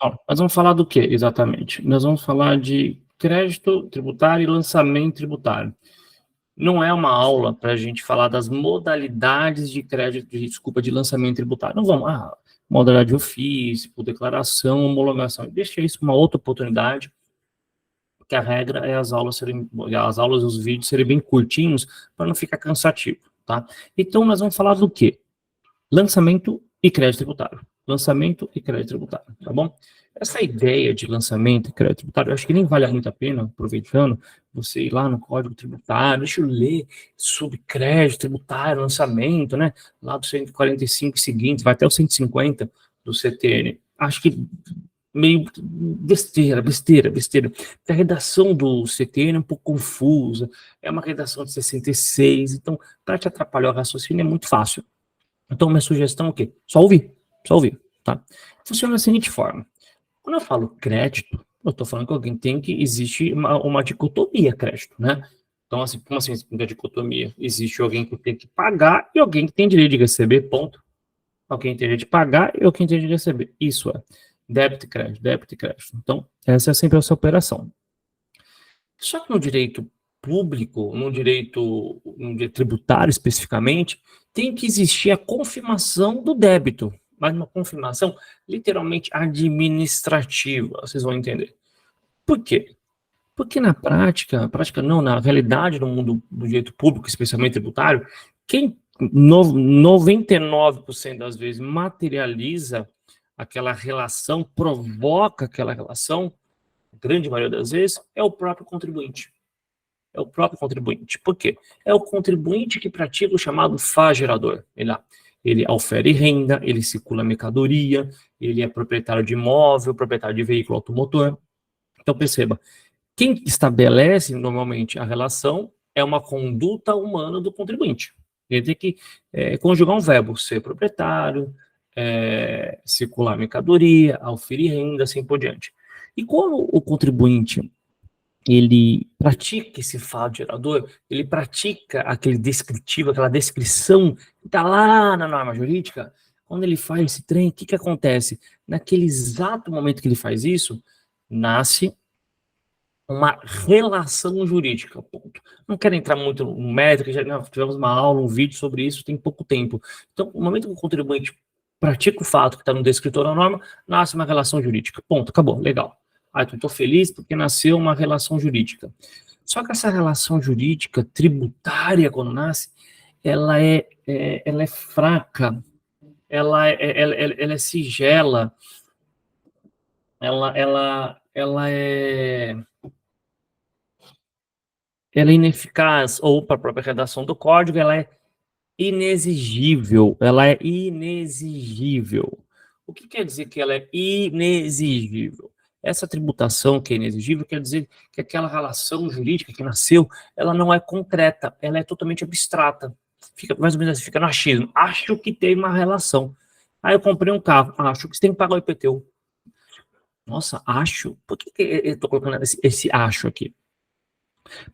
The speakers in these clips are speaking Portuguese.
Ó, nós vamos falar do que exatamente? Nós vamos falar de crédito tributário e lançamento tributário. Não é uma aula para a gente falar das modalidades de crédito, de lançamento tributário. Não vamos, modalidade de ofício, por declaração, homologação. Deixa isso uma outra oportunidade, porque a regra é as aulas e os vídeos serem bem curtinhos para não ficar cansativo, tá? Então, nós vamos falar do quê? Lançamento e crédito tributário. Lançamento e crédito tributário, tá bom? Essa ideia de lançamento e crédito tributário, eu acho que nem vale muito a pena, aproveitando, você ir lá no Código Tributário, deixa eu ler sobre crédito tributário, lançamento, né? Lá do 145 seguintes, vai até o 150 do CTN. Acho que meio besteira. A redação do CTN é um pouco confusa, é uma redação de 66, então, para te atrapalhar o raciocínio é muito fácil. Então, minha sugestão é o quê? Só ouvir, tá? Funciona da seguinte forma. Quando eu falo crédito, eu estou falando que alguém tem que existe uma dicotomia crédito, né? Então, assim, como assim a dicotomia? Existe alguém que tem que pagar e alguém que tem direito de receber, ponto. Alguém tem direito de pagar e alguém tem direito de receber. Isso é débito e crédito, débito e crédito. Então, essa é sempre essa operação. Só que no direito público, no direito tributário especificamente, tem que existir a confirmação do débito, mas uma confirmação literalmente administrativa, vocês vão entender. Por quê? Porque na na realidade, no mundo do direito público, especialmente tributário, quem 99% das vezes materializa aquela relação, provoca aquela relação, a grande maioria das vezes, é o próprio contribuinte. É o próprio contribuinte. Por quê? É o contribuinte que pratica o chamado faz-gerador. Ele aufere renda, ele circula mercadoria, ele é proprietário de imóvel, proprietário de veículo automotor. Então, perceba, quem estabelece normalmente a relação é uma conduta humana do contribuinte. Ele tem que conjugar um verbo, ser proprietário, circular mercadoria, auferir renda, assim por diante. E quando o contribuinte ele pratica esse fato gerador, ele pratica aquele descritivo, aquela descrição que está lá na norma jurídica, quando ele faz esse trem, o que acontece? Naquele exato momento que ele faz isso, nasce uma relação jurídica, ponto. Não quero entrar muito no mérito, já tivemos uma aula, um vídeo sobre isso, tem pouco tempo. Então, no momento que o contribuinte pratica o fato que está no descritor da norma, nasce uma relação jurídica, ponto, acabou, legal. Então estou feliz porque nasceu uma relação jurídica. Só que essa relação jurídica tributária, quando nasce, ela é fraca, ela é sigela, ela é ineficaz, ou para a própria redação do código, ela é inexigível. O que quer dizer que ela é inexigível? Essa tributação que é inexigível quer dizer que aquela relação jurídica que nasceu, ela não é concreta, ela é totalmente abstrata. Fica mais ou menos assim, fica no achismo. Acho que tem uma relação. Aí eu comprei um carro, acho que você tem que pagar o IPTU. Nossa, acho? Por que eu estou colocando esse acho aqui?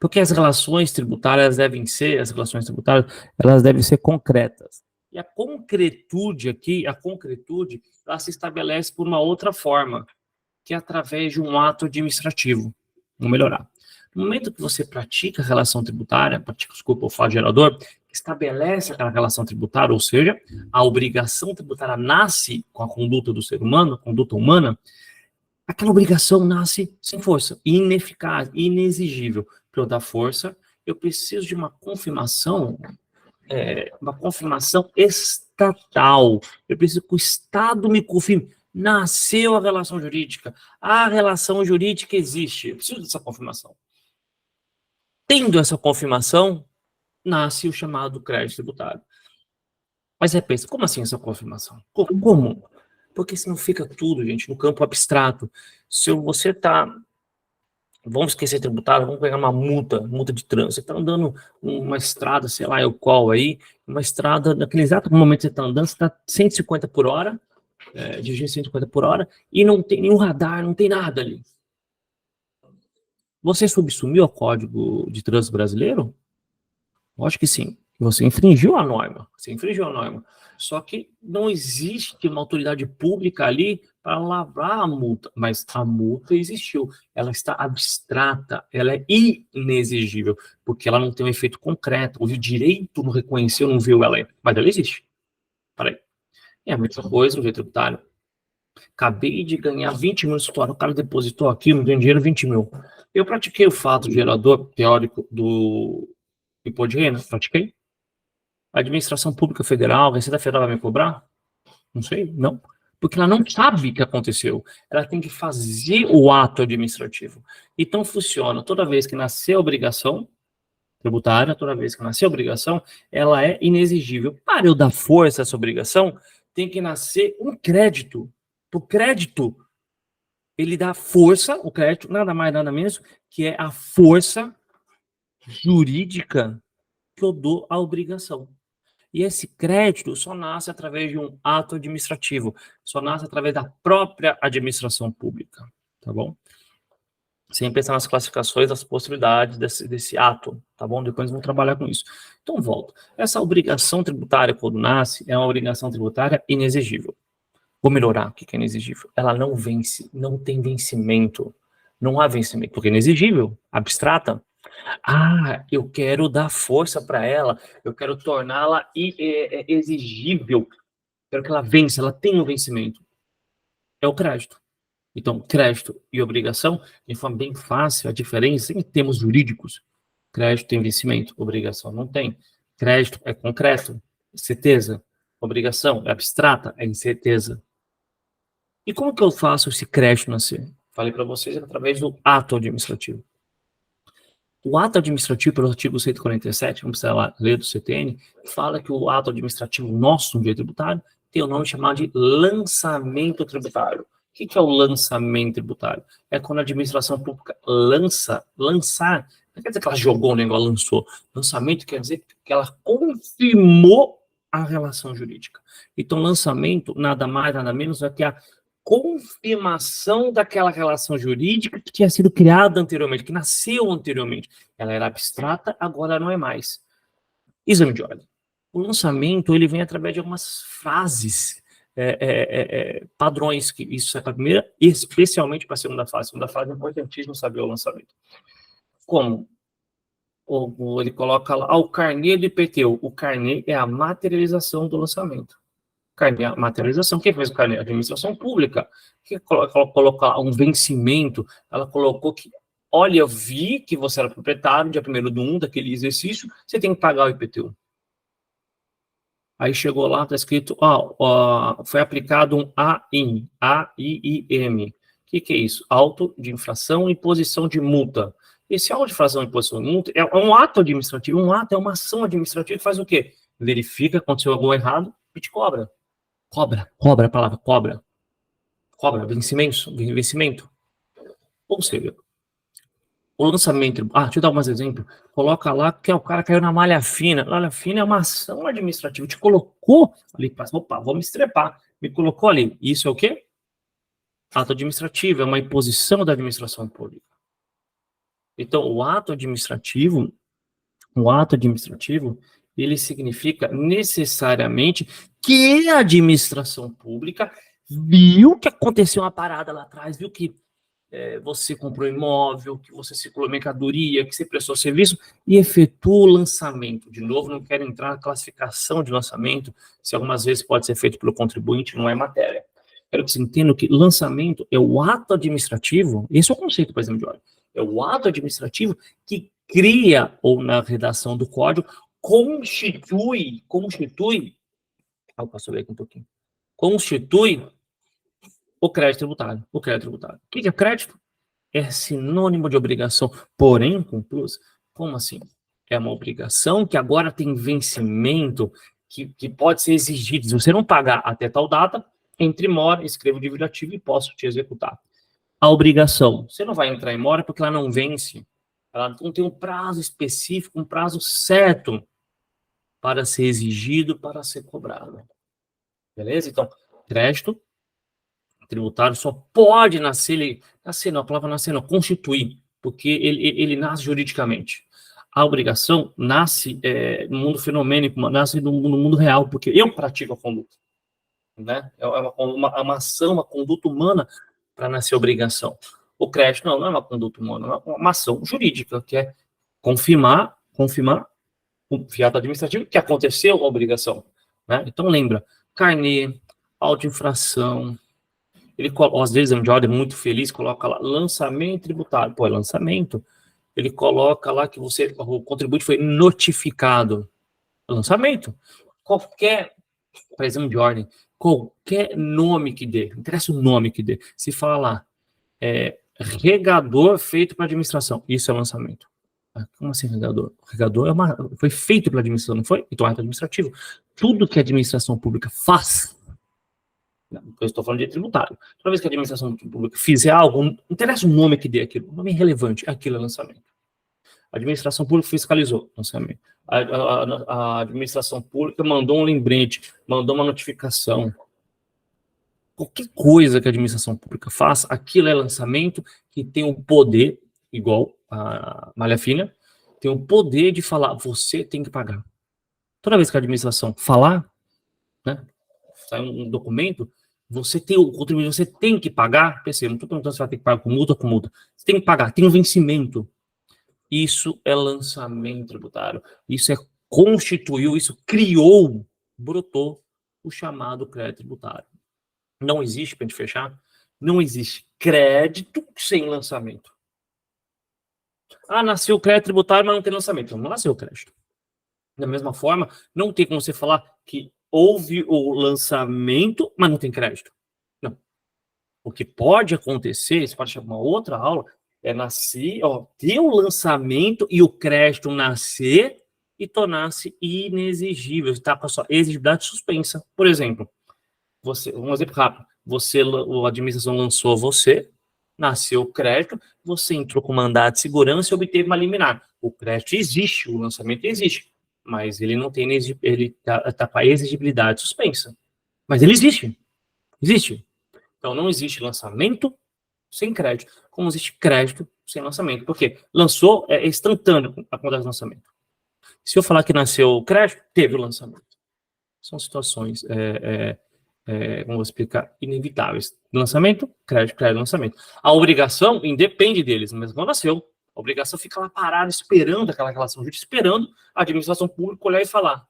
Porque as relações tributárias elas devem ser concretas. E a concretude aqui, ela se estabelece por uma outra forma, que é através de um ato administrativo. Vamos melhorar. No momento que você pratica a relação tributária, o fato gerador, estabelece aquela relação tributária, ou seja, a obrigação tributária nasce com a conduta do ser humano, a conduta humana, aquela obrigação nasce sem força, ineficaz, inexigível. Para eu dar força, eu preciso de uma confirmação estatal. Eu preciso que o Estado me confirme. Nasceu a relação jurídica. A relação jurídica existe. Eu preciso dessa confirmação. Tendo essa confirmação, nasce o chamado crédito tributário. Mas você pensa, como assim essa confirmação? Como? Porque senão fica tudo, gente, no campo abstrato. Se você está... Vamos esquecer tributário, vamos pegar uma multa de trânsito. Você está andando uma estrada, sei lá, qual aí, uma estrada, naquele exato momento que você está andando, você está 150 por hora, dirigindo 150 por hora, e não tem nenhum radar, não tem nada ali. Você subsumiu ao Código de Trânsito Brasileiro? Lógico que sim. Você infringiu a norma. Você infringiu a norma. Só que não existe uma autoridade pública ali para lavrar a multa. Mas a multa existiu. Ela está abstrata. Ela é inexigível. Porque ela não tem um efeito concreto. O direito não reconheceu, não viu ela. Mas ela existe. Peraí. É a mesma coisa no direito tributário. Acabei de ganhar 20 mil no escritório. O cara depositou aqui, não tem dinheiro, 20 mil. Eu pratiquei o fato gerador teórico do imposto de renda? Pratiquei. A administração pública federal, a Receita Federal vai me cobrar? Não sei, não. Porque ela não sabe o que aconteceu. Ela tem que fazer o ato administrativo. Então funciona. Toda vez que nascer a obrigação tributária, toda vez que nascer a obrigação, ela é inexigível. Para eu dar força a essa obrigação, tem que nascer um crédito. O crédito, ele dá força, o crédito, nada mais, nada menos, que é a força jurídica que eu dou à obrigação. E esse crédito só nasce através de um ato administrativo, só nasce através da própria administração pública, tá bom? Sem pensar nas classificações, das possibilidades desse ato, tá bom? Depois vamos trabalhar com isso. Então, volto. Essa obrigação tributária, quando nasce, é uma obrigação tributária inexigível. Vou melhorar o que é inexigível. Ela não vence, não tem vencimento. Não há vencimento, porque é inexigível, abstrata. Ah, eu quero dar força para ela, eu quero torná-la exigível, quero que ela vença, ela tenha um vencimento. É o crédito. Então, crédito e obrigação, de forma bem fácil, a diferença em termos jurídicos. Crédito tem vencimento, obrigação não tem. Crédito é concreto, certeza. Obrigação é abstrata, é incerteza. E como que eu faço esse crédito nascer? Falei para vocês através do ato administrativo. O ato administrativo, pelo artigo 147, vamos lá, ler do CTN, fala que o ato administrativo nosso no direito tributário tem o nome chamado de lançamento tributário. O que é o lançamento tributário? É quando a administração pública lançar, não quer dizer que ela jogou o negócio, lançou. Lançamento quer dizer que ela confirmou a relação jurídica. Então, lançamento, nada mais, nada menos, é que a confirmação daquela relação jurídica que tinha sido criada anteriormente, que nasceu anteriormente. Ela era abstrata, agora não é mais. Exame de ordem. O lançamento, ele vem através de algumas frases, padrões, que isso é para a primeira, especialmente para a segunda fase. A segunda fase é importantíssimo saber o lançamento. Como? Ele coloca lá, o carnê do IPTU. O carnê é a materialização do lançamento. Carnê, a materialização. Quem fez o carnê? A administração pública. Que coloca um vencimento. Ela colocou que, olha, eu vi que você era proprietário, dia 1º daquele exercício, você tem que pagar o IPTU. Aí chegou lá, está escrito, foi aplicado um AIM, A-I-I-M. O que é isso? Auto de infração e imposição de multa. Esse auto de infração e imposição de multa é um ato administrativo. Um ato é uma ação administrativa que faz o quê? Verifica, aconteceu algo errado e te cobra. Cobra a palavra, cobra. Cobra, vencimento. Ou seja, o lançamento. Deixa eu dar alguns exemplos. Coloca lá que o cara caiu na malha fina. Malha fina é uma ação administrativa. Te colocou ali, opa, vou me estrepar. Me colocou ali. Isso é o quê? Ato administrativo, é uma imposição da administração pública. Então, o ato administrativo, ele significa necessariamente que a administração pública viu que aconteceu uma parada lá atrás, viu que você comprou imóvel, que você circulou mercadoria, que você prestou serviço e efetua o lançamento. De novo, não quero entrar na classificação de lançamento, se algumas vezes pode ser feito pelo contribuinte, não é matéria. Quero que você entenda que lançamento é o ato administrativo, esse é o conceito, por exemplo, de ordem, é o ato administrativo que cria, ou na redação do código, constitui, posso ver aqui um pouquinho, constitui o crédito tributário. O que é crédito? É sinônimo de obrigação, porém com plus. Como assim? É uma obrigação que agora tem vencimento, que pode ser exigido. Se você não pagar até tal data, entre mora, escreva o dívida ativa e posso te executar. A obrigação, você não vai entrar em mora porque ela não vence. Ela não tem um prazo específico, um prazo certo para ser exigido, para ser cobrado. Beleza? Então, crédito tributário só pode nascer, a palavra nascer não, constituir, porque ele nasce juridicamente. A obrigação nasce no mundo fenomênico, nasce no mundo real, porque eu pratico a conduta. Né? É uma ação, uma conduta humana para nascer obrigação. O crédito não é uma conduta humana, é uma ação jurídica, que é confirmar o fiato administrativo que aconteceu a obrigação. Né? Então, lembra, carnê, auto-infração, ele, às vezes, o Jordan é muito feliz, coloca lá, lançamento tributário. Pô, é lançamento. Ele coloca lá que o contribuinte foi notificado. Lançamento. Qualquer, por exemplo, de ordem, qualquer nome que dê, não interessa o nome que dê, se fala lá, regador feito para administração, isso é lançamento. Como assim regador? Regador foi feito pela administração, não foi? Então é ato administrativo. Tudo que a administração pública faz, eu estou falando de tributário, toda vez que a administração pública fizer algo, não interessa o nome que dê aquilo, o nome é irrelevante, aquilo é lançamento. A administração pública fiscalizou, lançamento. A administração pública mandou um lembrete, mandou uma notificação. Qualquer coisa que a administração pública faça, aquilo é lançamento que tem o poder, igual a malha fina, tem o poder de falar, você tem que pagar. Toda vez que a administração falar, né, sai um documento, você tem o contribuinte, você tem que pagar, PC, não estou perguntando se vai ter que pagar com multa ou com multa, você tem que pagar, tem um vencimento. Isso é lançamento tributário. Isso constituiu, isso criou, brotou o chamado crédito tributário. Não existe, para a gente fechar, não existe crédito sem lançamento. Nasceu o crédito tributário, mas não tem lançamento. Não nasceu o crédito. Da mesma forma, não tem como você falar que houve o lançamento, mas não tem crédito. Não. O que pode acontecer, isso pode chamar uma outra aula, é nascer, ter o lançamento e o crédito nascer e tornar-se inexigível, está com a sua exigibilidade suspensa. Por exemplo, um exemplo rápido, a administração lançou você, nasceu o crédito, você entrou com mandado de segurança e obteve uma liminar. O crédito existe, o lançamento existe, mas ele não tem, ele está com a exigibilidade suspensa. Mas ele existe. Então não existe lançamento sem crédito, como existe crédito sem lançamento. Por quê? Lançou, é instantâneo acontece o lançamento. Se eu falar que nasceu o crédito, teve o lançamento. São situações, vamos explicar, inevitáveis. Lançamento, crédito, lançamento. A obrigação independe deles, mas não nasceu. A obrigação fica lá parada, esperando aquela relação jurídica, esperando a administração pública olhar e falar,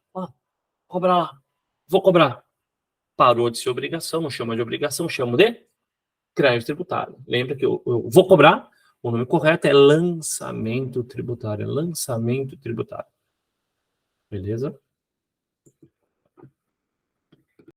cobrar lá, vou cobrar. Parou de ser obrigação, não chama de obrigação, chama de crédito tributário. Lembra que eu vou cobrar, o nome correto é lançamento tributário. Beleza?